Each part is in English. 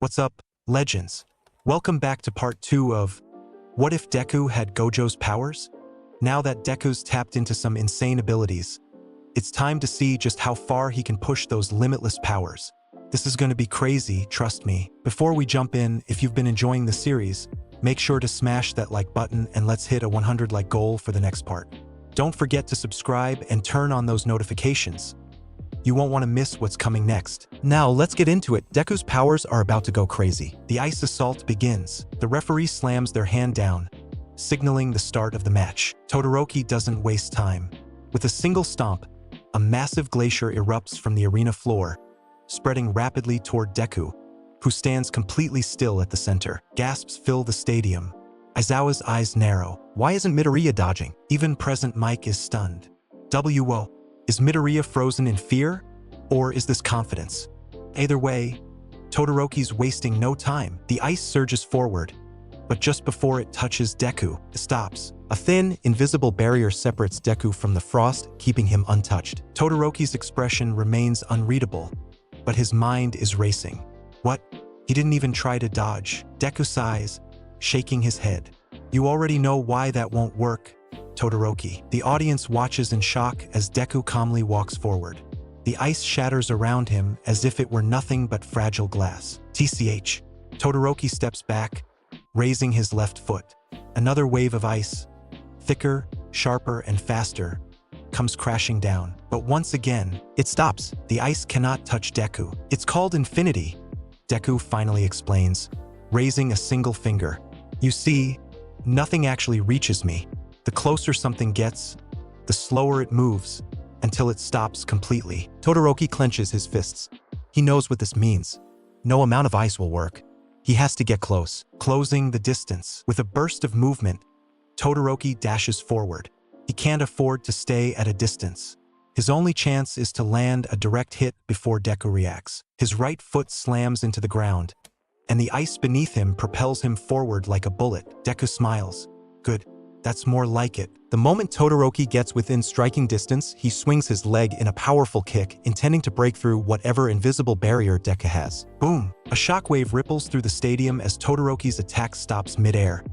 What's up, legends? Welcome back to part 2 of What If Deku Had Gojo's Powers? Now that Deku's tapped into some insane abilities, it's time to see just how far he can push those limitless powers. This is going to be crazy, trust me. Before we jump in, if you've been enjoying the series, make sure to smash that like button and let's hit a 100 like goal for the next part. Don't forget to subscribe and turn on those notifications. You won't want to miss what's coming next. Now, let's get into it. Deku's powers are about to go crazy. The ice assault begins. The referee slams their hand down, signaling the start of the match. Todoroki doesn't waste time. With a single stomp, a massive glacier erupts from the arena floor, spreading rapidly toward Deku, who stands completely still at the center. Gasps fill the stadium. Aizawa's eyes narrow. Why isn't Midoriya dodging? Even present Mike is stunned. WO. Is Midoriya frozen in fear, or is this confidence? Either way, Todoroki's wasting no time. The ice surges forward, but just before it touches Deku, it stops. A thin, invisible barrier separates Deku from the frost, keeping him untouched. Todoroki's expression remains unreadable, but his mind is racing. What? He didn't even try to dodge. Deku sighs, shaking his head. You already know why that won't work, Todoroki. The audience watches in shock as Deku calmly walks forward. The ice shatters around him as if it were nothing but fragile glass. TCH. Todoroki steps back, raising his left foot. Another wave of ice, thicker, sharper, and faster, comes crashing down. But once again, it stops. The ice cannot touch Deku. It's called infinity, Deku finally explains, raising a single finger. You see, nothing actually reaches me. The closer something gets, the slower it moves, until it stops completely. Todoroki clenches his fists. He knows what this means. No amount of ice will work. He has to get close, closing the distance. With a burst of movement, Todoroki dashes forward. He can't afford to stay at a distance. His only chance is to land a direct hit before Deku reacts. His right foot slams into the ground, and the ice beneath him propels him forward like a bullet. Deku smiles. Good. That's more like it. The moment Todoroki gets within striking distance, he swings his leg in a powerful kick, intending to break through whatever invisible barrier Deku has. Boom! A shockwave ripples through the stadium as Todoroki's attack stops midair,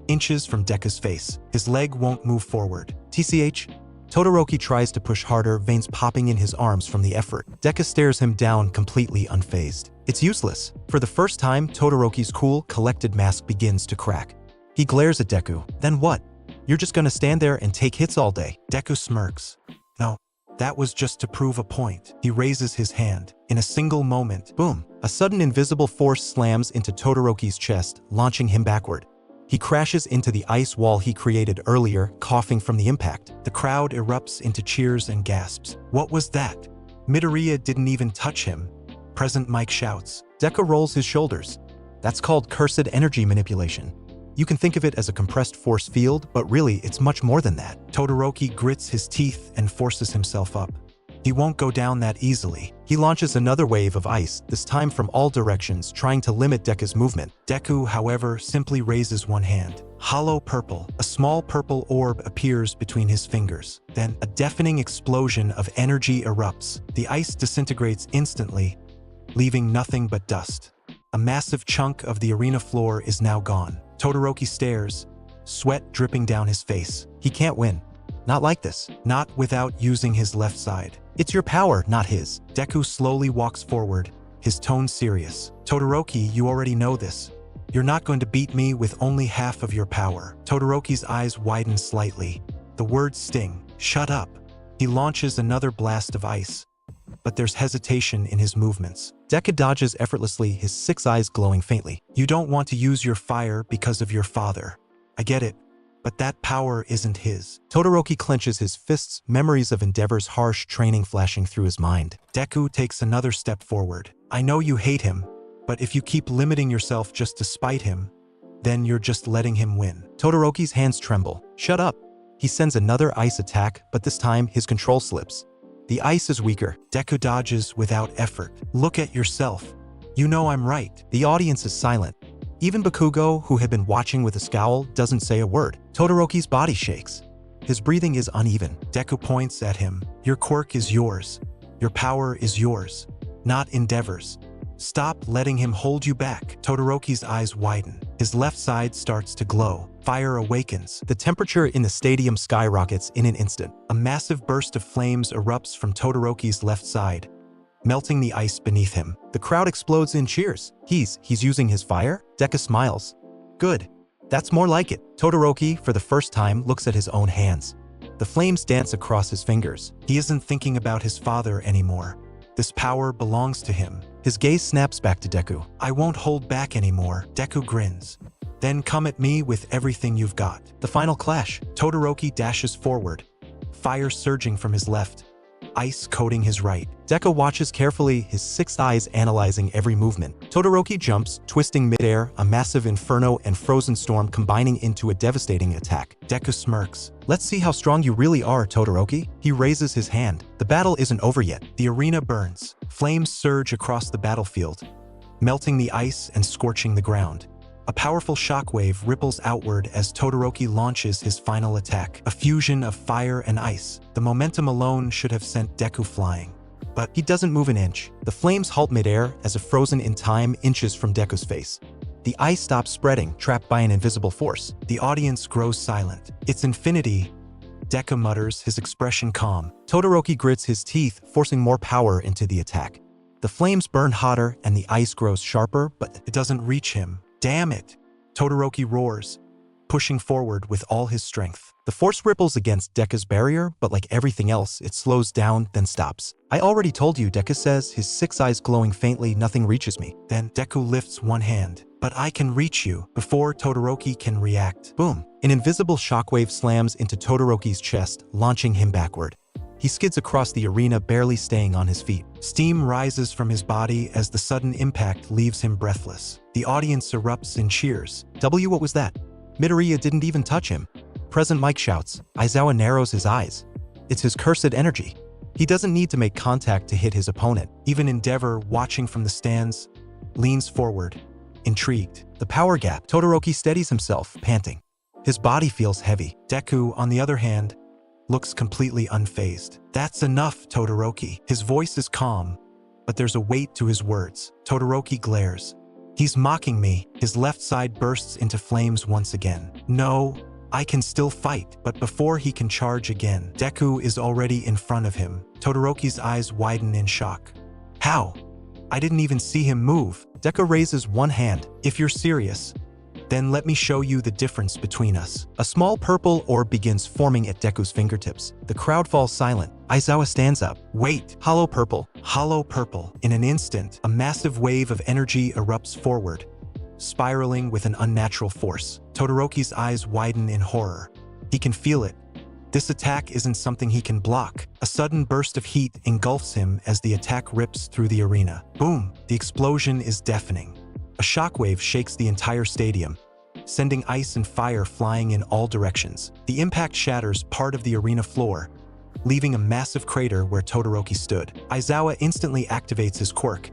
inches from Deku's face. His leg won't move forward. TCH. Todoroki tries to push harder, veins popping in his arms from the effort. Deku stares him down, completely unfazed. It's useless. For the first time, Todoroki's cool, collected mask begins to crack. He glares at Deku. Then what? You're just gonna stand there and take hits all day. Deku smirks. No, that was just to prove a point. He raises his hand. In a single moment, boom, a sudden invisible force slams into Todoroki's chest, launching him backward. He crashes into the ice wall he created earlier, coughing from the impact. The crowd erupts into cheers and gasps. What was that? Midoriya didn't even touch him. Present Mike shouts. Deku rolls his shoulders. That's called cursed energy manipulation. You can think of it as a compressed force field, but really it's much more than that. Todoroki grits his teeth and forces himself up. He won't go down that easily. He launches another wave of ice, this time from all directions, trying to limit Deku's movement. Deku, however, simply raises one hand. Hollow purple. A small purple orb appears between his fingers. Then, a deafening explosion of energy erupts. The ice disintegrates instantly, leaving nothing but dust. A massive chunk of the arena floor is now gone. Todoroki stares, sweat dripping down his face. He can't win. Not like this. Not without using his left side. It's your power, not his. Deku slowly walks forward, his tone serious. Todoroki, you already know this. You're not going to beat me with only half of your power. Todoroki's eyes widen slightly. The words sting. Shut up. He launches another blast of ice, but there's hesitation in his movements. Deku dodges effortlessly, his 6 eyes glowing faintly. You don't want to use your fire because of your father. I get it, but that power isn't his. Todoroki clenches his fists, memories of Endeavor's harsh training flashing through his mind. Deku takes another step forward. I know you hate him, but if you keep limiting yourself just to spite him, then you're just letting him win. Todoroki's hands tremble. Shut up. He sends another ice attack, but this time his control slips. The ice is weaker. Deku dodges without effort. Look at yourself. You know I'm right. The audience is silent. Even Bakugo, who had been watching with a scowl, doesn't say a word. Todoroki's body shakes. His breathing is uneven. Deku points at him. Your quirk is yours. Your power is yours, not Endeavor's. Stop letting him hold you back. Todoroki's eyes widen. His left side starts to glow. Fire awakens. The temperature in the stadium skyrockets in an instant. A massive burst of flames erupts from Todoroki's left side, melting the ice beneath him. The crowd explodes in cheers. He's using his fire? Deku smiles. Good. That's more like it. Todoroki, for the first time, looks at his own hands. The flames dance across his fingers. He isn't thinking about his father anymore. This power belongs to him. His gaze snaps back to Deku. I won't hold back anymore. Deku grins. Then come at me with everything you've got. The final clash. Todoroki dashes forward, fire surging from his left, ice coating his right. Deku watches carefully, his sixth eyes analyzing every movement. Todoroki jumps, twisting midair, a massive inferno and frozen storm combining into a devastating attack. Deku smirks. Let's see how strong you really are, Todoroki. He raises his hand. The battle isn't over yet. The arena burns. Flames surge across the battlefield, melting the ice and scorching the ground. A powerful shockwave ripples outward as Todoroki launches his final attack, a fusion of fire and ice. The momentum alone should have sent Deku flying. But he doesn't move an inch. The flames halt midair as if frozen in time inches from Deku's face. The ice stops spreading, trapped by an invisible force. The audience grows silent. It's infinity, Deku mutters, his expression calm. Todoroki grits his teeth, forcing more power into the attack. The flames burn hotter and the ice grows sharper, but it doesn't reach him. Damn it! Todoroki roars, pushing forward with all his strength. The force ripples against Deku's barrier, but like everything else, it slows down, then stops. I already told you, Deku says, his six eyes glowing faintly. Nothing reaches me. Then Deku lifts one hand. But I can reach you. Before Todoroki can react. Boom! An invisible shockwave slams into Todoroki's chest, launching him backward. He skids across the arena, barely staying on his feet. Steam rises from his body as the sudden impact leaves him breathless. The audience erupts in cheers. What was that? Midoriya didn't even touch him. Present Mike shouts. Aizawa narrows his eyes. It's his cursed energy. He doesn't need to make contact to hit his opponent. Even Endeavor, watching from the stands, leans forward, intrigued. The power gap. Todoroki steadies himself, panting. His body feels heavy. Deku, on the other hand, looks completely unfazed. That's enough, Todoroki. His voice is calm, but there's a weight to his words. Todoroki glares. He's mocking me. His left side bursts into flames once again. No, I can still fight. But before he can charge again, Deku is already in front of him. Todoroki's eyes widen in shock. How? I didn't even see him move. Deku raises one hand. If you're serious, then let me show you the difference between us. A small purple orb begins forming at Deku's fingertips. The crowd falls silent. Aizawa stands up. Wait! Hollow purple. Hollow purple. In an instant, a massive wave of energy erupts forward, spiraling with an unnatural force. Todoroki's eyes widen in horror. He can feel it. This attack isn't something he can block. A sudden burst of heat engulfs him as the attack rips through the arena. Boom! The explosion is deafening. A shockwave shakes the entire stadium, sending ice and fire flying in all directions. The impact shatters part of the arena floor, leaving a massive crater where Todoroki stood. Aizawa instantly activates his quirk,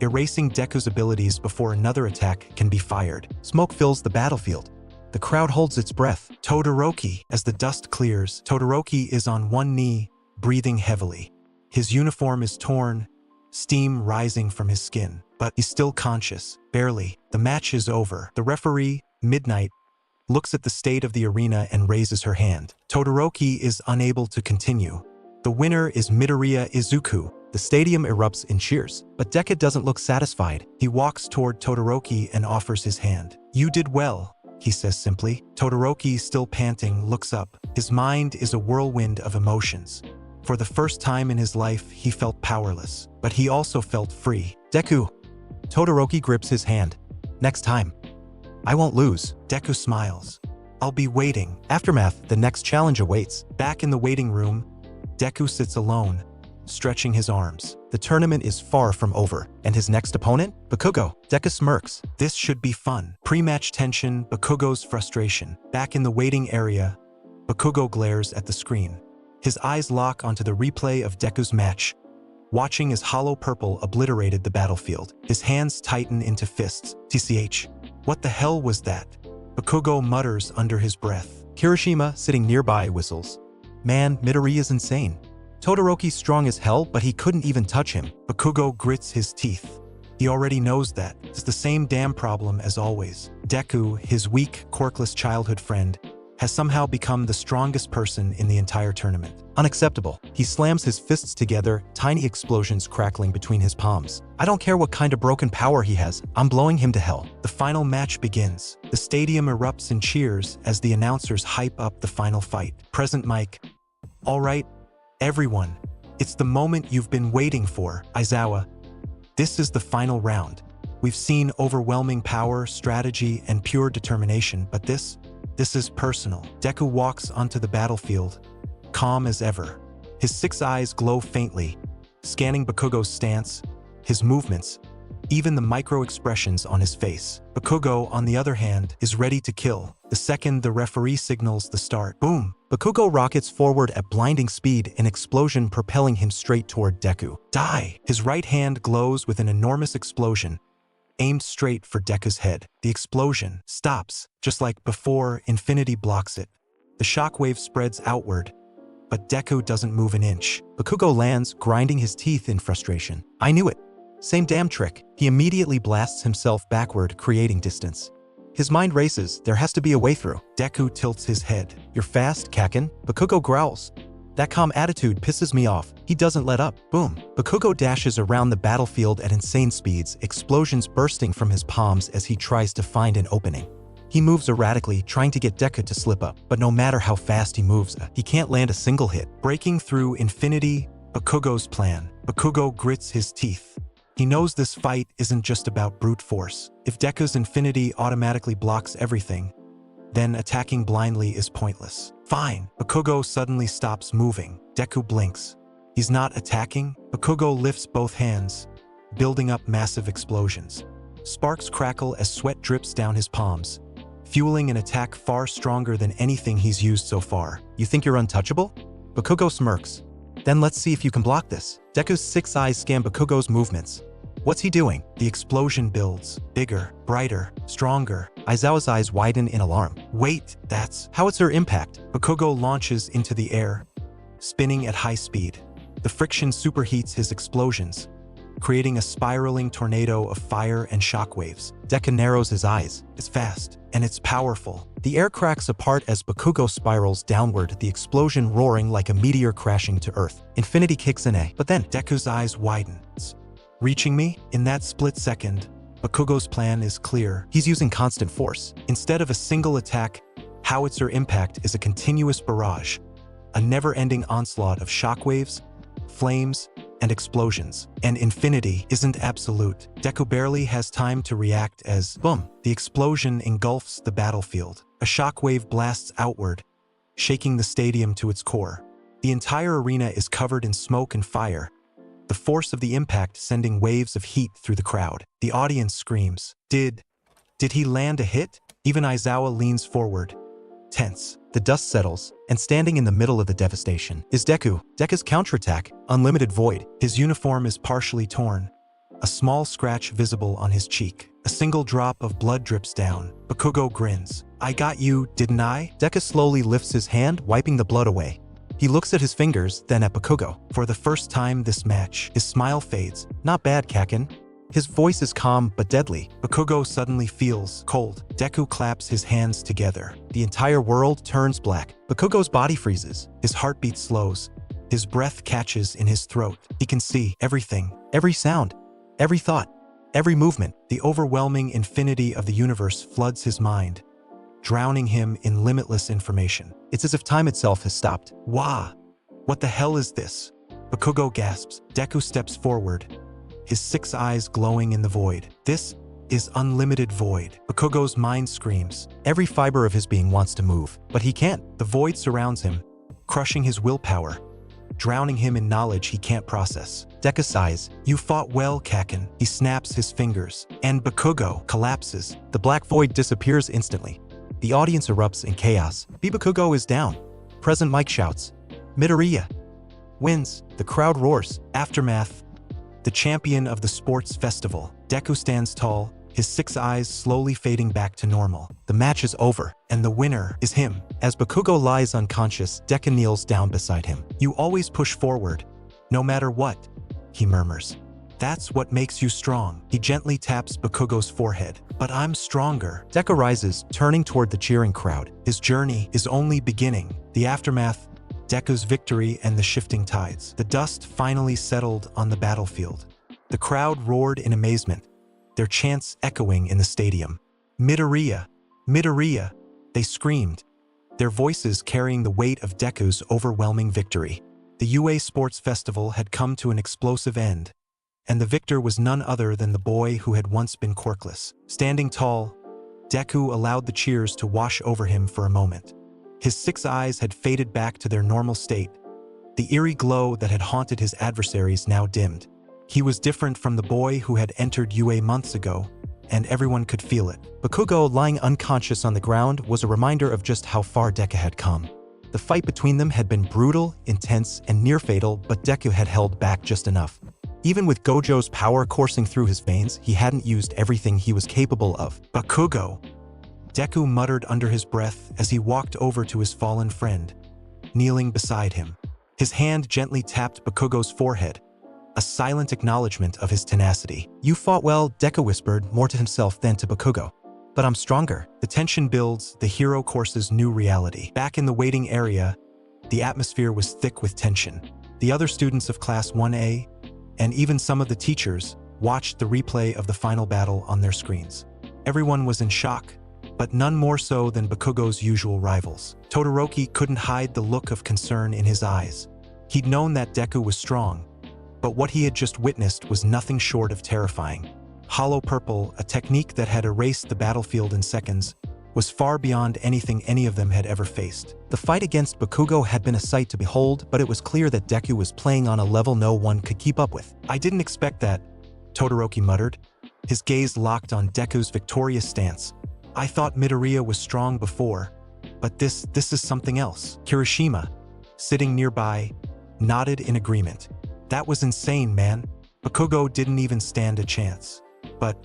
erasing Deku's abilities before another attack can be fired. Smoke fills the battlefield. The crowd holds its breath. Todoroki. As the dust clears, Todoroki is on one knee, breathing heavily. His uniform is torn, steam rising from his skin. But he's still conscious. Barely. The match is over. The referee, Midnight, looks at the state of the arena and raises her hand. Todoroki is unable to continue. The winner is Midoriya Izuku. The stadium erupts in cheers. But Deku doesn't look satisfied. He walks toward Todoroki and offers his hand. You did well, he says simply. Todoroki, still panting, looks up. His mind is a whirlwind of emotions. For the first time in his life, he felt powerless. But he also felt free. Deku. Todoroki grips his hand. Next time. I won't lose. Deku smiles. I'll be waiting. Aftermath, the next challenge awaits. Back in the waiting room, Deku sits alone, stretching his arms. The tournament is far from over. And his next opponent? Bakugo. Deku smirks. This should be fun. Pre-match tension, Bakugo's frustration. Back in the waiting area, Bakugo glares at the screen. His eyes lock onto the replay of Deku's match, watching as hollow purple obliterated the battlefield. His hands tighten into fists. TCH. What the hell was that? Bakugo mutters under his breath. Kirishima, sitting nearby, whistles. Man, Midoriya is insane. Todoroki's strong as hell, but he couldn't even touch him. Bakugo grits his teeth. He already knows that. It's the same damn problem as always. Deku, his weak, quirkless childhood friend, has somehow become the strongest person in the entire tournament. Unacceptable. He slams his fists together, tiny explosions crackling between his palms. I don't care what kind of broken power he has, I'm blowing him to hell. The final match begins. The stadium erupts in cheers as the announcers hype up the final fight. Present mic. All right, everyone. It's the moment you've been waiting for, Aizawa. This is the final round. We've seen overwhelming power, strategy, and pure determination, but this is personal. Deku walks onto the battlefield, calm as ever. His 6 eyes glow faintly, scanning Bakugo's stance, his movements, even the micro-expressions on his face. Bakugo, on the other hand, is ready to kill. The second the referee signals the start, boom! Bakugo rockets forward at blinding speed, an explosion propelling him straight toward Deku. Die! His right hand glows with an enormous explosion, aimed straight for Deku's head. The explosion stops. Just like before, infinity blocks it. The shockwave spreads outward, but Deku doesn't move an inch. Bakugo lands, grinding his teeth in frustration. I knew it. Same damn trick. He immediately blasts himself backward, creating distance. His mind races. There has to be a way through. Deku tilts his head. You're fast, Kakin. Bakugo growls. That calm attitude pisses me off. He doesn't let up. Boom. Bakugo dashes around the battlefield at insane speeds, explosions bursting from his palms as he tries to find an opening. He moves erratically, trying to get Deku to slip up, but no matter how fast he moves, he can't land a single hit. Breaking through infinity, Bakugo's plan. Bakugo grits his teeth. He knows this fight isn't just about brute force. If Deku's infinity automatically blocks everything, then attacking blindly is pointless. Fine. Bakugo suddenly stops moving. Deku blinks. He's not attacking. Bakugo lifts both hands, building up massive explosions. Sparks crackle as sweat drips down his palms, fueling an attack far stronger than anything he's used so far. You think you're untouchable? Bakugo smirks. Then let's see if you can block this. Deku's 6 eyes scan Bakugo's movements. What's he doing? The explosion builds. Bigger, brighter, stronger. Aizawa's eyes widen in alarm. Wait, that's howitzer impact. Bakugo launches into the air, spinning at high speed. The friction superheats his explosions, creating a spiraling tornado of fire and shockwaves. Deku narrows his eyes. It's fast, and it's powerful. The air cracks apart as Bakugo spirals downward, the explosion roaring like a meteor crashing to Earth. Infinity kicks in, but then Deku's eyes widen. Reaching me? In that split second, Bakugo's plan is clear. He's using constant force. Instead of a single attack, howitzer impact is a continuous barrage, a never-ending onslaught of shockwaves, flames, and explosions. And infinity isn't absolute. Deku barely has time to react as, boom, the explosion engulfs the battlefield. A shockwave blasts outward, shaking the stadium to its core. The entire arena is covered in smoke and fire, the force of the impact sending waves of heat through the crowd. The audience screams. Did he land a hit? Even Aizawa leans forward, tense. The dust settles, and standing in the middle of the devastation is Deku. Deku's counterattack, Unlimited Void. His uniform is partially torn, a small scratch visible on his cheek. A single drop of blood drips down. Bakugo grins. I got you, didn't I? Deku slowly lifts his hand, wiping the blood away. He looks at his fingers, then at Bakugo. For the first time this match, his smile fades. Not bad, Kakin. His voice is calm but deadly. Bakugo suddenly feels cold. Deku claps his hands together. The entire world turns black. Bakugo's body freezes. His heartbeat slows. His breath catches in his throat. He can see everything, every sound, every thought, every movement. The overwhelming infinity of the universe floods his mind, drowning him in limitless information. It's as if time itself has stopped. Wah! What the hell is this? Bakugo gasps. Deku steps forward, his 6 eyes glowing in the void. This is unlimited void. Bakugo's mind screams. Every fiber of his being wants to move, but he can't. The void surrounds him, crushing his willpower, drowning him in knowledge he can't process. Deku sighs. You fought well, Kakin. He snaps his fingers, and Bakugo collapses. The black void disappears instantly. The audience erupts in chaos. Bakugo is down. Present Mike shouts. Midoriya wins. The crowd roars. Aftermath. The champion of the sports festival. Deku stands tall, his 6 eyes slowly fading back to normal. The match is over, and the winner is him. As Bakugo lies unconscious, Deku kneels down beside him. You always push forward, no matter what, he murmurs. That's what makes you strong. He gently taps Bakugo's forehead. But I'm stronger. Deku rises, turning toward the cheering crowd. His journey is only beginning. The aftermath, Deku's victory and the shifting tides. The dust finally settled on the battlefield. The crowd roared in amazement, their chants echoing in the stadium. Midoriya! Midoriya! They screamed, their voices carrying the weight of Deku's overwhelming victory. The UA Sports Festival had come to an explosive end, and the victor was none other than the boy who had once been quirkless. Standing tall, Deku allowed the cheers to wash over him for a moment. His 6 eyes had faded back to their normal state. The eerie glow that had haunted his adversaries now dimmed. He was different from the boy who had entered UA months ago, and everyone could feel it. Bakugo, lying unconscious on the ground, was a reminder of just how far Deku had come. The fight between them had been brutal, intense, and near-fatal, but Deku had held back just enough. Even with Gojo's power coursing through his veins, he hadn't used everything he was capable of. Bakugo! Deku muttered under his breath as he walked over to his fallen friend, kneeling beside him. His hand gently tapped Bakugo's forehead, a silent acknowledgement of his tenacity. "You fought well," Deku whispered, more to himself than to Bakugo. "But I'm stronger." The tension builds, the hero courses new reality. Back in the waiting area, the atmosphere was thick with tension. The other students of Class 1A, and even some of the teachers, watched the replay of the final battle on their screens. Everyone was in shock, but none more so than Bakugo's usual rivals. Todoroki couldn't hide the look of concern in his eyes. He'd known that Deku was strong, but what he had just witnessed was nothing short of terrifying. Hollow Purple, a technique that had erased the battlefield in seconds, was far beyond anything any of them had ever faced. The fight against Bakugo had been a sight to behold, but it was clear that Deku was playing on a level no one could keep up with. "I didn't expect that," Todoroki muttered, his gaze locked on Deku's victorious stance. "I thought Midoriya was strong before, but this is something else." Kirishima, sitting nearby, nodded in agreement. "That was insane, man. Bakugo didn't even stand a chance. But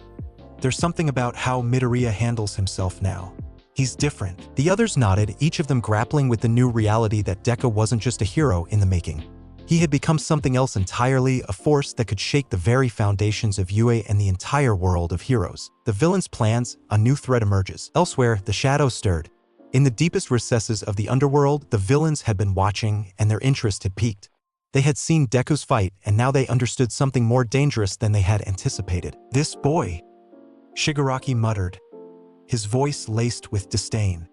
there's something about how Midoriya handles himself now. He's different." The others nodded, each of them grappling with the new reality that Deku wasn't just a hero in the making. He had become something else entirely, a force that could shake the very foundations of UA and the entire world of heroes. The villain's plans, a new threat emerges. Elsewhere, the shadows stirred. In the deepest recesses of the underworld, the villains had been watching, and their interest had peaked. They had seen Deku's fight, and now they understood something more dangerous than they had anticipated. "This boy," Shigaraki muttered, his voice laced with disdain.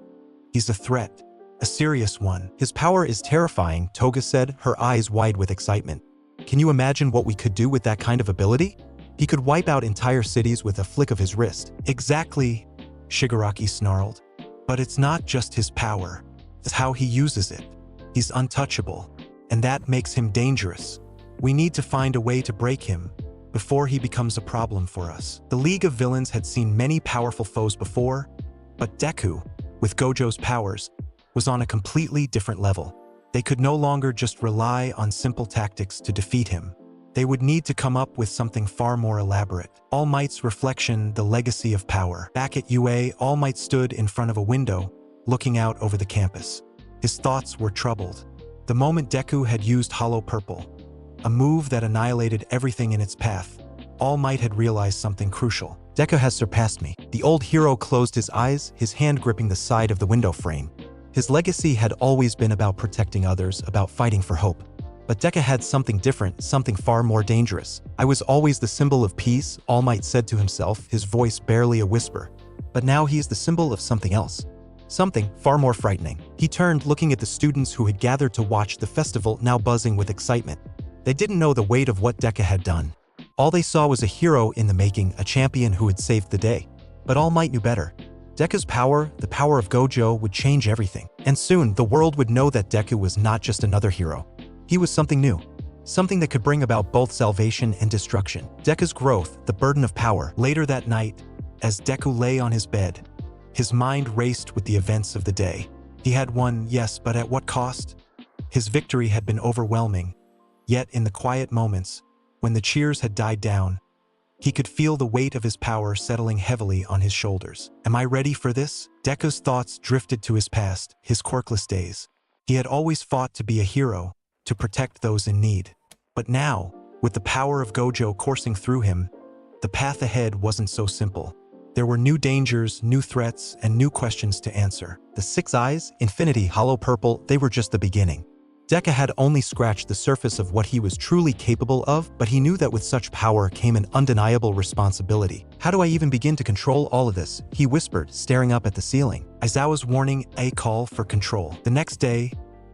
"He's a threat, a serious one." "His power is terrifying," Toga said, her eyes wide with excitement. "Can you imagine what we could do with that kind of ability? He could wipe out entire cities with a flick of his wrist." "Exactly," Shigaraki snarled. "But it's not just his power, it's how he uses it. He's untouchable, and that makes him dangerous. We need to find a way to break him before he becomes a problem for us." The League of Villains had seen many powerful foes before, but Deku, with Gojo's powers, was on a completely different level. They could no longer just rely on simple tactics to defeat him. They would need to come up with something far more elaborate. All Might's reflection, the legacy of power. Back at UA, All Might stood in front of a window, looking out over the campus. His thoughts were troubled. The moment Deku had used Hollow Purple, a move that annihilated everything in its path, All Might had realized something crucial. "Deku has surpassed me." The old hero closed his eyes, his hand gripping the side of the window frame. His legacy had always been about protecting others, about fighting for hope. But Deku had something different, something far more dangerous. "I was always the symbol of peace," All Might said to himself, his voice barely a whisper. "But now he is the symbol of something else. Something far more frightening." He turned, looking at the students who had gathered to watch the festival, now buzzing with excitement. They didn't know the weight of what Deku had done. All they saw was a hero in the making, a champion who had saved the day. But All Might knew better. Deku's power, the power of Gojo, would change everything. And soon, the world would know that Deku was not just another hero. He was something new. Something that could bring about both salvation and destruction. Deku's growth, the burden of power. Later that night, as Deku lay on his bed, his mind raced with the events of the day. He had won, yes, but at what cost? His victory had been overwhelming. Yet in the quiet moments, when the cheers had died down, he could feel the weight of his power settling heavily on his shoulders. Am I ready for this? Deku's thoughts drifted to his past, his quirkless days. He had always fought to be a hero, to protect those in need. But now, With the power of Gojo coursing through him, the path ahead wasn't so simple. There were new dangers, new threats, and new questions to answer. The Six Eyes, Infinity, Hollow Purple, they were just the beginning. Deku had only scratched the surface of what he was truly capable of, but he knew that with such power came an undeniable responsibility. How do I even begin to control all of this? He whispered, staring up at the ceiling. Aizawa's warning, a call for control. The next day,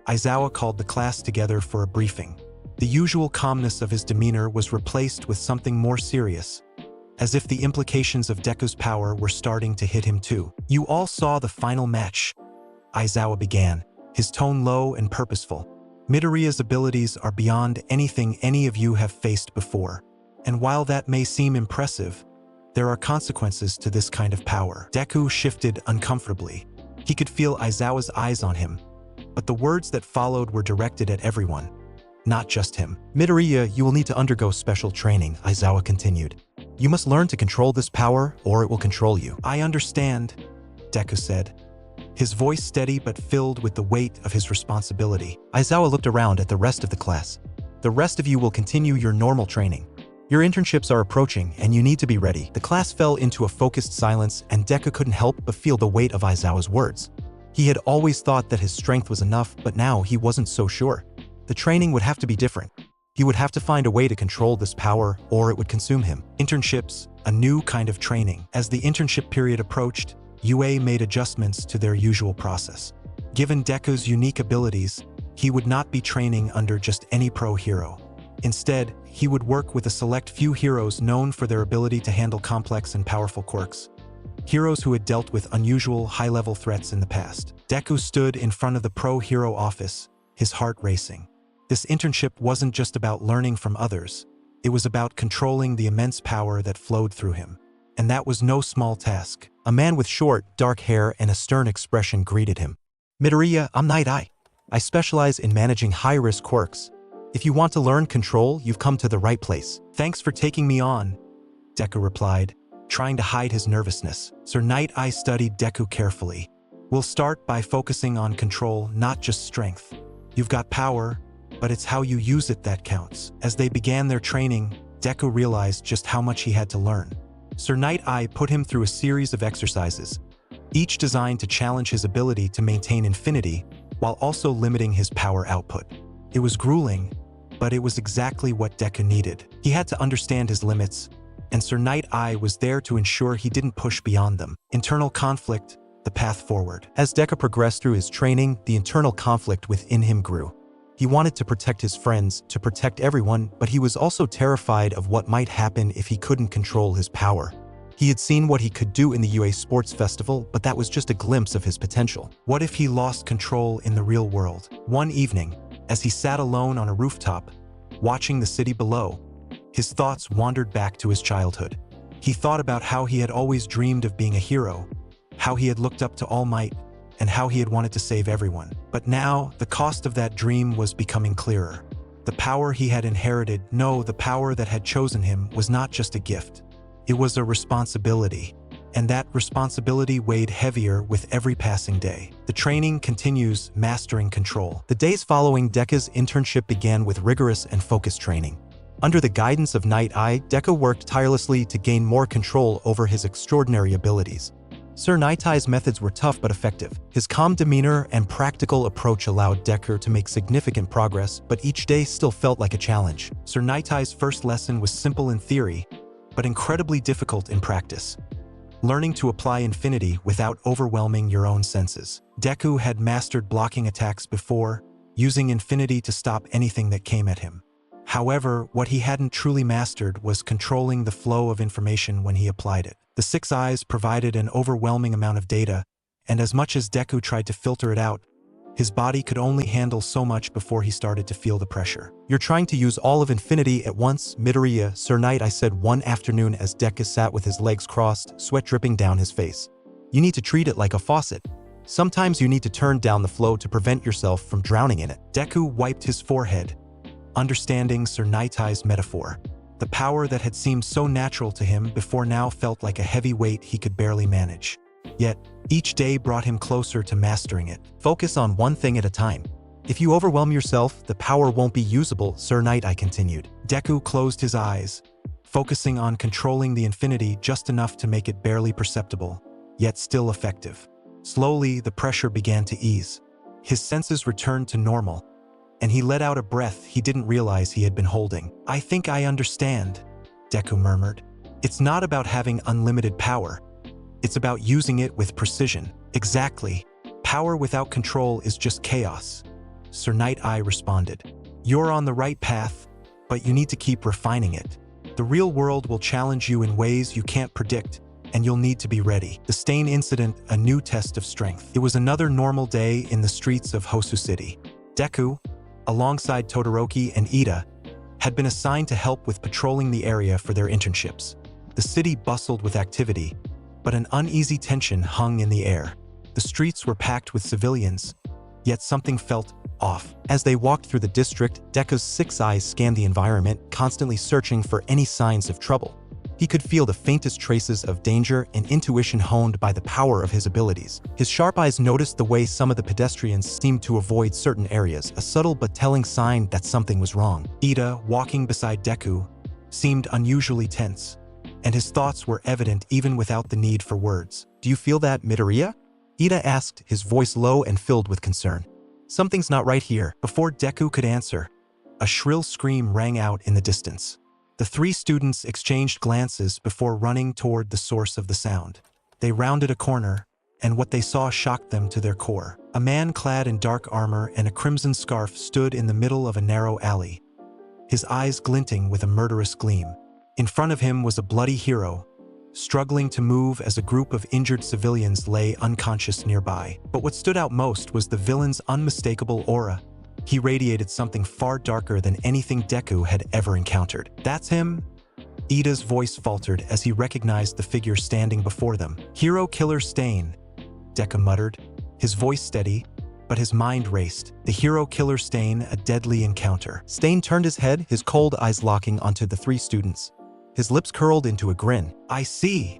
Aizawa called the class together for a briefing. The usual calmness of his demeanor was replaced with something more serious, as if the implications of Deku's power were starting to hit him too. You all saw the final match, Aizawa began, his tone low and purposeful. Midoriya's abilities are beyond anything any of you have faced before, and while that may seem impressive, there are consequences to this kind of power. Deku shifted uncomfortably. He could feel Aizawa's eyes on him, but the words that followed were directed at everyone, not just him. Midoriya, you will need to undergo special training, Aizawa continued. You must learn to control this power, or it will control you. I understand, Deku said, his voice steady but filled with the weight of his responsibility. Aizawa looked around at the rest of the class. The rest of you will continue your normal training. Your internships are approaching, and you need to be ready. The class fell into a focused silence, and Deku couldn't help but feel the weight of Aizawa's words. He had always thought that his strength was enough, but now he wasn't so sure. The training would have to be different. He would have to find a way to control this power, or it would consume him. Internships, a new kind of training. As the internship period approached, UA made adjustments to their usual process. Given Deku's unique abilities, he would not be training under just any pro hero. Instead, he would work with a select few heroes known for their ability to handle complex and powerful quirks. Heroes who had dealt with unusual, high-level threats in the past. Deku stood in front of the pro hero office, his heart racing. This internship wasn't just about learning from others. It was about controlling the immense power that flowed through him. And that was no small task. A man with short, dark hair and a stern expression greeted him. Midoriya, I'm Night Eye. I specialize in managing high-risk quirks. If you want to learn control, you've come to the right place. Thanks for taking me on, Deku replied, trying to hide his nervousness. Sir Night Eye studied Deku carefully. We'll start by focusing on control, not just strength. You've got power, but it's how you use it that counts. As they began their training, Deku realized just how much he had to learn. Sir Night Eye put him through a series of exercises, each designed to challenge his ability to maintain infinity while also limiting his power output. It was grueling, but it was exactly what Deku needed. He had to understand his limits, and Sir Night Eye was there to ensure he didn't push beyond them. Internal conflict, the path forward. As Deku progressed through his training, the internal conflict within him grew. He wanted to protect his friends, to protect everyone, but he was also terrified of what might happen if he couldn't control his power. He had seen what he could do in the UA Sports Festival, but that was just a glimpse of his potential. What if he lost control in the real world? One evening, as he sat alone on a rooftop, watching the city below, his thoughts wandered back to his childhood. He thought about how he had always dreamed of being a hero, how he had looked up to All Might, and how he had wanted to save everyone. But now, the cost of that dream was becoming clearer. The power he had inherited, no, the power that had chosen him, was not just a gift. It was a responsibility, and that responsibility weighed heavier with every passing day. The training continues, mastering control. The days following Deku's internship began with rigorous and focused training. Under the guidance of Night Eye, Deku worked tirelessly to gain more control over his extraordinary abilities. Sir Night Eye's methods were tough but effective. His calm demeanor and practical approach allowed Deku to make significant progress, but each day still felt like a challenge. Sir Night Eye's first lesson was simple in theory, but incredibly difficult in practice. Learning to apply infinity without overwhelming your own senses. Deku had mastered blocking attacks before, using infinity to stop anything that came at him. However, what he hadn't truly mastered was controlling the flow of information when he applied it. The Six Eyes provided an overwhelming amount of data, and as much as Deku tried to filter it out, his body could only handle so much before he started to feel the pressure. You're trying to use all of infinity at once, Midoriya, Sir Night Eye said one afternoon as Deku sat with his legs crossed, sweat dripping down his face. You need to treat it like a faucet. Sometimes you need to turn down the flow to prevent yourself from drowning in it. Deku wiped his forehead, understanding Sir Night Eye's metaphor. The power that had seemed so natural to him before now felt like a heavy weight he could barely manage. Yet, each day brought him closer to mastering it. Focus on one thing at a time. If you overwhelm yourself, the power won't be usable, Sir Knight, I continued. Deku closed his eyes, focusing on controlling the infinity just enough to make it barely perceptible, yet still effective. Slowly, the pressure began to ease. His senses returned to normal, and he let out a breath he didn't realize he had been holding. I think I understand, Deku murmured. It's not about having unlimited power. It's about using it with precision. Exactly. Power without control is just chaos, Sir Knight I responded. You're on the right path, but you need to keep refining it. The real world will challenge you in ways you can't predict, and you'll need to be ready. The Stain incident, a new test of strength. It was another normal day in the streets of Hosu City. Deku, alongside Todoroki and Ida, had been assigned to help with patrolling the area for their internships. The city bustled with activity, but an uneasy tension hung in the air. The streets were packed with civilians, yet something felt off. As they walked through the district, Deku's six eyes scanned the environment, constantly searching for any signs of trouble. He could feel the faintest traces of danger and intuition honed by the power of his abilities. His sharp eyes noticed the way some of the pedestrians seemed to avoid certain areas, a subtle but telling sign that something was wrong. Ida, walking beside Deku, seemed unusually tense, and his thoughts were evident even without the need for words. Do you feel that, Midoriya? Ida asked, his voice low and filled with concern. Something's not right here. Before Deku could answer, a shrill scream rang out in the distance. The three students exchanged glances before running toward the source of the sound. They rounded a corner, and what they saw shocked them to their core. A man clad in dark armor and a crimson scarf stood in the middle of a narrow alley, his eyes glinting with a murderous gleam. In front of him was a bloody hero, struggling to move as a group of injured civilians lay unconscious nearby. But what stood out most was the villain's unmistakable aura. He radiated something far darker than anything Deku had ever encountered. That's him? Ida's voice faltered as he recognized the figure standing before them. Hero Killer Stain, Deku muttered, his voice steady, but his mind raced. The Hero Killer Stain, a deadly encounter. Stain turned his head, his cold eyes locking onto the three students. His lips curled into a grin. I see,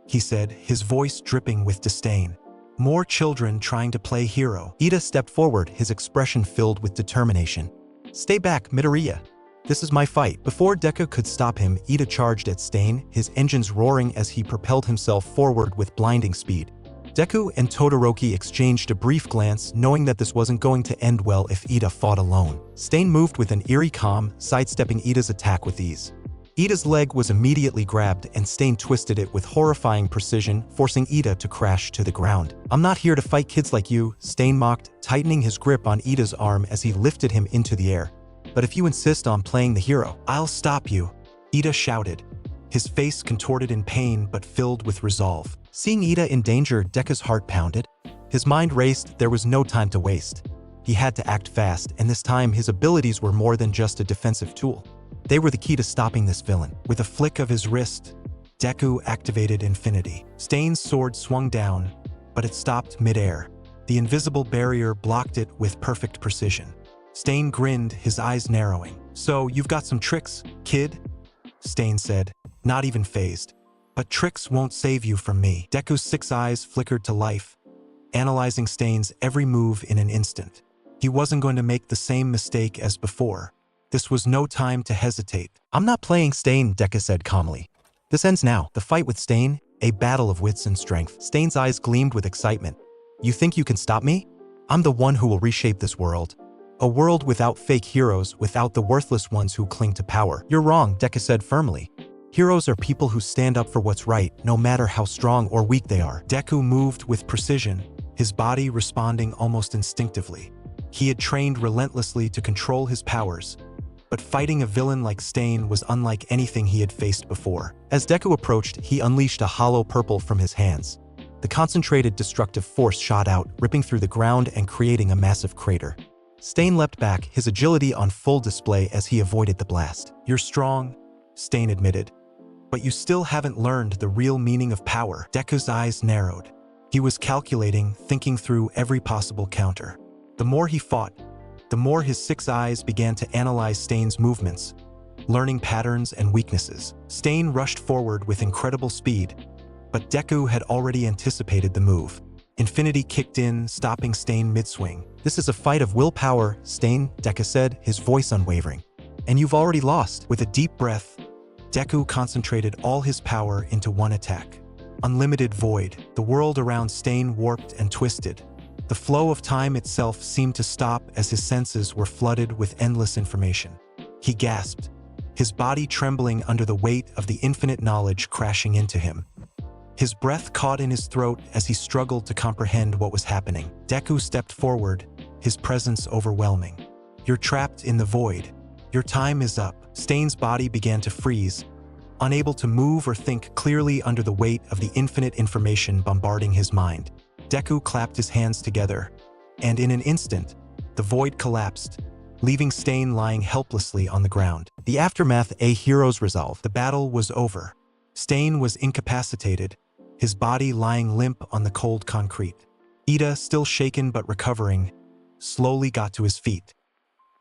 he said, his voice dripping with disdain. More children trying to play hero. Ida stepped forward, his expression filled with determination. Stay back, Midoriya. This is my fight. Before Deku could stop him, Ida charged at Stain, his engines roaring as he propelled himself forward with blinding speed. Deku and Todoroki exchanged a brief glance, knowing that this wasn't going to end well if Ida fought alone. Stain moved with an eerie calm, sidestepping Ida's attack with ease. Ida's leg was immediately grabbed, and Stain twisted it with horrifying precision, forcing Ida to crash to the ground. I'm not here to fight kids like you, Stain mocked, tightening his grip on Ida's arm as he lifted him into the air. But if you insist on playing the hero, I'll stop you, Ida shouted, his face contorted in pain but filled with resolve. Seeing Ida in danger, Deku's heart pounded. His mind raced, there was no time to waste. He had to act fast, and this time his abilities were more than just a defensive tool. They were the key to stopping this villain. With a flick of his wrist, Deku activated Infinity. Stain's sword swung down, but it stopped mid-air. The invisible barrier blocked it with perfect precision. Stain grinned, his eyes narrowing. So, you've got some tricks, kid? Stain said, not even fazed. But tricks won't save you from me. Deku's six eyes flickered to life, analyzing Stain's every move in an instant. He wasn't going to make the same mistake as before. This was no time to hesitate. I'm not playing Stain, Deku said calmly. This ends now. The fight with Stain, a battle of wits and strength. Stain's eyes gleamed with excitement. You think you can stop me? I'm the one who will reshape this world. A world without fake heroes, without the worthless ones who cling to power. You're wrong, Deku said firmly. Heroes are people who stand up for what's right, no matter how strong or weak they are. Deku moved with precision, his body responding almost instinctively. He had trained relentlessly to control his powers, but fighting a villain like Stain was unlike anything he had faced before. As Deku approached, he unleashed a hollow purple from his hands. The concentrated destructive force shot out, ripping through the ground and creating a massive crater. Stain leapt back, his agility on full display as he avoided the blast. You're strong, Stain admitted, but you still haven't learned the real meaning of power. Deku's eyes narrowed. He was calculating, thinking through every possible counter. The more he fought, the more his six eyes began to analyze Stain's movements, learning patterns and weaknesses. Stain rushed forward with incredible speed, but Deku had already anticipated the move. Infinity kicked in, stopping Stain mid-swing. "This is a fight of willpower, Stain," Deku said, his voice unwavering. "And you've already lost." With a deep breath, Deku concentrated all his power into one attack. Unlimited void. The world around Stain warped and twisted. The flow of time itself seemed to stop as his senses were flooded with endless information. He gasped, his body trembling under the weight of the infinite knowledge crashing into him. His breath caught in his throat as he struggled to comprehend what was happening. Deku stepped forward, his presence overwhelming. "You're trapped in the void. Your time is up." Stain's body began to freeze, unable to move or think clearly under the weight of the infinite information bombarding his mind. Deku clapped his hands together, and in an instant, the void collapsed, leaving Stain lying helplessly on the ground. The aftermath, a hero's resolve. The battle was over. Stain was incapacitated, his body lying limp on the cold concrete. Ida, still shaken but recovering, slowly got to his feet.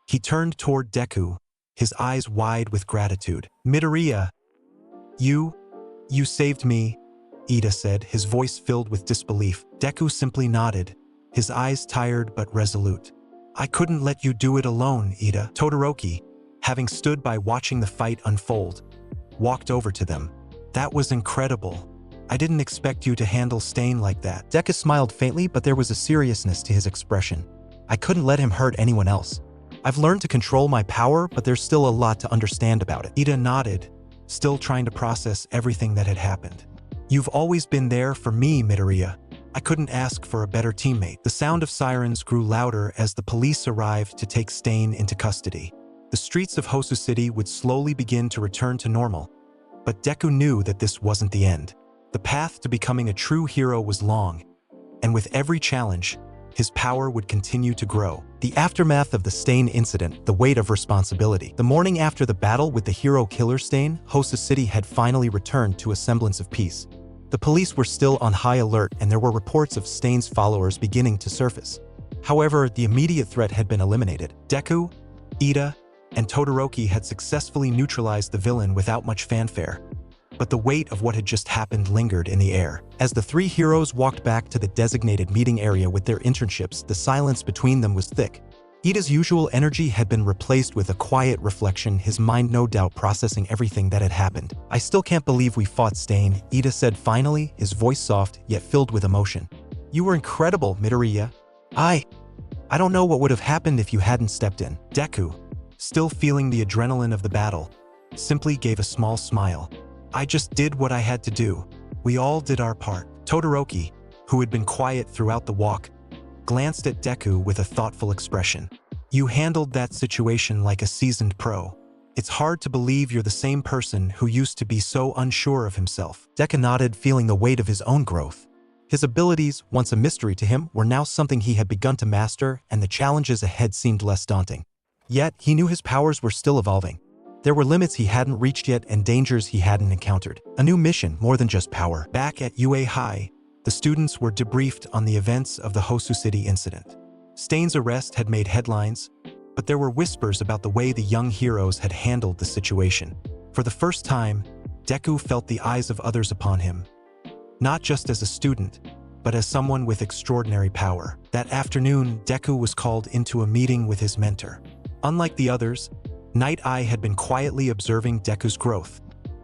He turned toward Deku, his eyes wide with gratitude. "Midoriya, you saved me," Ida said, his voice filled with disbelief. Deku simply nodded, his eyes tired but resolute. "I couldn't let you do it alone, Ida." Todoroki, having stood by watching the fight unfold, walked over to them. "That was incredible. I didn't expect you to handle Stain like that." Deku smiled faintly, but there was a seriousness to his expression. "I couldn't let him hurt anyone else. I've learned to control my power, but there's still a lot to understand about it." Ida nodded, still trying to process everything that had happened. "You've always been there for me, Midoriya. I couldn't ask for a better teammate." The sound of sirens grew louder as the police arrived to take Stain into custody. The streets of Hosu City would slowly begin to return to normal, but Deku knew that this wasn't the end. The path to becoming a true hero was long, and with every challenge, his power would continue to grow. The aftermath of the Stain incident, the weight of responsibility. The morning after the battle with the hero killer Stain, Hosu City had finally returned to a semblance of peace. The police were still on high alert, and there were reports of Stain's followers beginning to surface. However, the immediate threat had been eliminated. Deku, Ida, and Todoroki had successfully neutralized the villain without much fanfare. But the weight of what had just happened lingered in the air. As the three heroes walked back to the designated meeting area with their internships, the silence between them was thick. Ida's usual energy had been replaced with a quiet reflection, his mind no doubt processing everything that had happened. "I still can't believe we fought Stain," Ida said finally, his voice soft yet filled with emotion. "You were incredible, Midoriya. I don't know what would have happened if you hadn't stepped in." Deku, still feeling the adrenaline of the battle, simply gave a small smile. "I just did what I had to do. We all did our part." Todoroki, who had been quiet throughout the walk, glanced at Deku with a thoughtful expression. "You handled that situation like a seasoned pro. It's hard to believe you're the same person who used to be so unsure of himself." Deku nodded, feeling the weight of his own growth. His abilities, once a mystery to him, were now something he had begun to master, and the challenges ahead seemed less daunting. Yet, he knew his powers were still evolving. There were limits he hadn't reached yet and dangers he hadn't encountered. A new mission, more than just power. Back at UA High, the students were debriefed on the events of the Hosu City incident. Stain's arrest had made headlines, but there were whispers about the way the young heroes had handled the situation. For the first time, Deku felt the eyes of others upon him, not just as a student, but as someone with extraordinary power. That afternoon, Deku was called into a meeting with his mentor. Unlike the others, Night Eye had been quietly observing Deku's growth,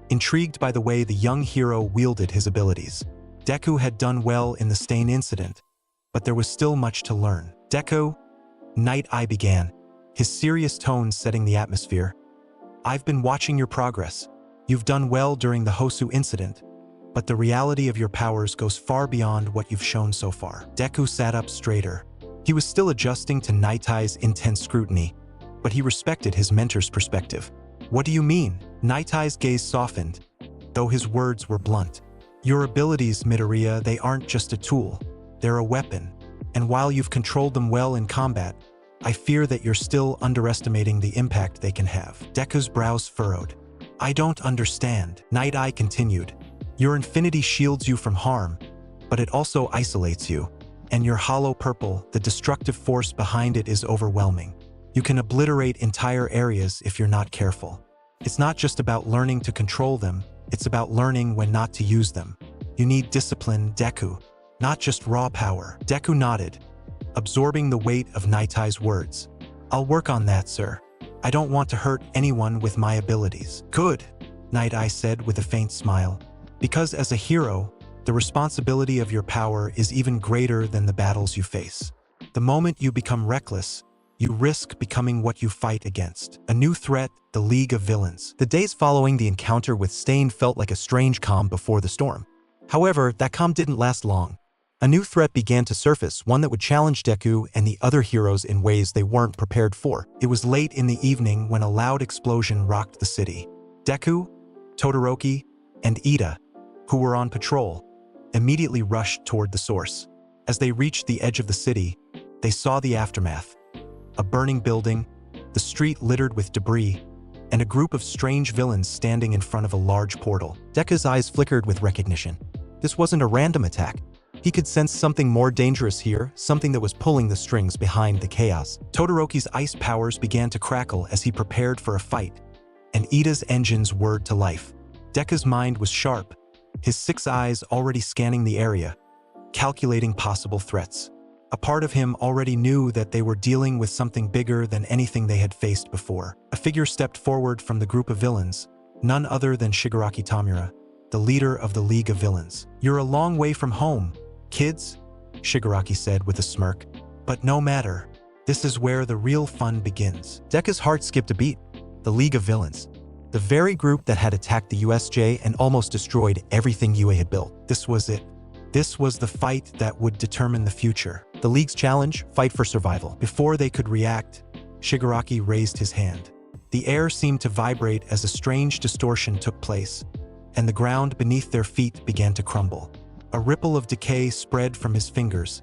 intrigued by the way the young hero wielded his abilities. Deku had done well in the Stain incident, but there was still much to learn. "Deku," Night Eye began, his serious tone setting the atmosphere. "I've been watching your progress. You've done well during the Hosu incident, but the reality of your powers goes far beyond what you've shown so far." Deku sat up straighter. He was still adjusting to Night Eye's intense scrutiny, but he respected his mentor's perspective. "What do you mean?" Night Eye's gaze softened, though his words were blunt. "Your abilities, Midoriya, they aren't just a tool. They're a weapon. And while you've controlled them well in combat, I fear that you're still underestimating the impact they can have." Deku's brows furrowed. "I don't understand." Night Eye continued. "Your infinity shields you from harm, but it also isolates you. And your hollow purple, the destructive force behind it is overwhelming. You can obliterate entire areas if you're not careful. It's not just about learning to control them, it's about learning when not to use them. You need discipline, Deku." not just raw power. Deku nodded, absorbing the weight of Naitai's words. I'll work on that, sir. I don't want to hurt anyone with my abilities. Good, Night-Eye said with a faint smile. Because as a hero, the responsibility of your power is even greater than the battles you face. The moment you become reckless, you risk becoming what you fight against. A new threat, the League of Villains. The days following the encounter with Stain felt like a strange calm before the storm. However, that calm didn't last long. A new threat began to surface, one that would challenge Deku and the other heroes in ways they weren't prepared for. It was late in the evening when a loud explosion rocked the city. Deku, Todoroki, and Ida, who were on patrol, immediately rushed toward the source. As they reached the edge of the city, they saw the aftermath. A burning building, the street littered with debris, and a group of strange villains standing in front of a large portal. Deku's eyes flickered with recognition. This wasn't a random attack. He could sense something more dangerous here, something that was pulling the strings behind the chaos. Todoroki's ice powers began to crackle as he prepared for a fight, and Ida's engines whirred to life. Deku's mind was sharp, his 6 eyes already scanning the area, calculating possible threats. A part of him already knew that they were dealing with something bigger than anything they had faced before. A figure stepped forward from the group of villains, none other than Shigaraki Tamura, the leader of the League of Villains. You're a long way from home, kids, Shigaraki said with a smirk. But no matter, this is where the real fun begins. Deku's heart skipped a beat. The League of Villains. The very group that had attacked the USJ and almost destroyed everything UA had built. This was it. This was the fight that would determine the future. The League's challenge, fight for survival. Before they could react, Shigaraki raised his hand. The air seemed to vibrate as a strange distortion took place, and the ground beneath their feet began to crumble. A ripple of decay spread from his fingers,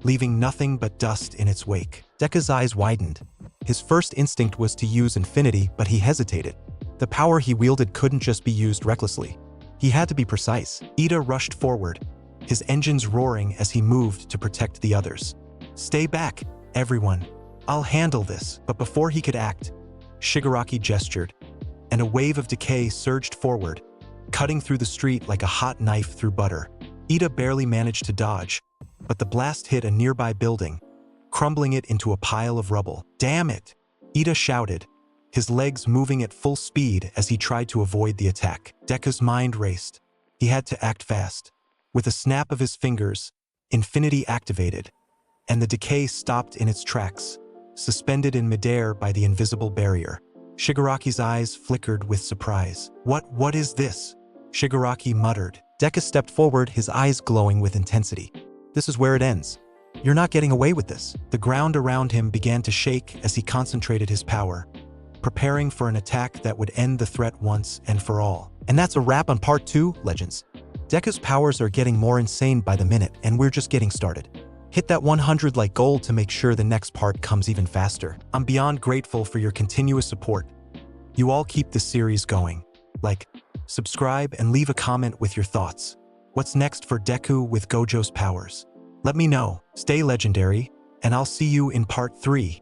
leaving nothing but dust in its wake. Deku's eyes widened. His first instinct was to use Infinity, but he hesitated. The power he wielded couldn't just be used recklessly. He had to be precise. Ida rushed forward, his engines roaring as he moved to protect the others. Stay back, everyone. I'll handle this. But before he could act, Shigaraki gestured, and a wave of decay surged forward, cutting through the street like a hot knife through butter. Ida barely managed to dodge, but the blast hit a nearby building, crumbling it into a pile of rubble. Damn it! Ida shouted, his legs moving at full speed as he tried to avoid the attack. Deku's mind raced. He had to act fast. With a snap of his fingers, Infinity activated, and the decay stopped in its tracks, suspended in midair by the invisible barrier. Shigaraki's eyes flickered with surprise. What is this? Shigaraki muttered. Deku stepped forward, his eyes glowing with intensity. This is where it ends. You're not getting away with this. The ground around him began to shake as he concentrated his power, preparing for an attack that would end the threat once and for all. And that's a wrap on Part 2, Legends. Deku's powers are getting more insane by the minute, and we're just getting started. Hit that 100 like goal to make sure the next part comes even faster. I'm beyond grateful for your continuous support. You all keep this series going. Like, subscribe, and leave a comment with your thoughts. What's next for Deku with Gojo's powers? Let me know. Stay legendary, and I'll see you in Part 3.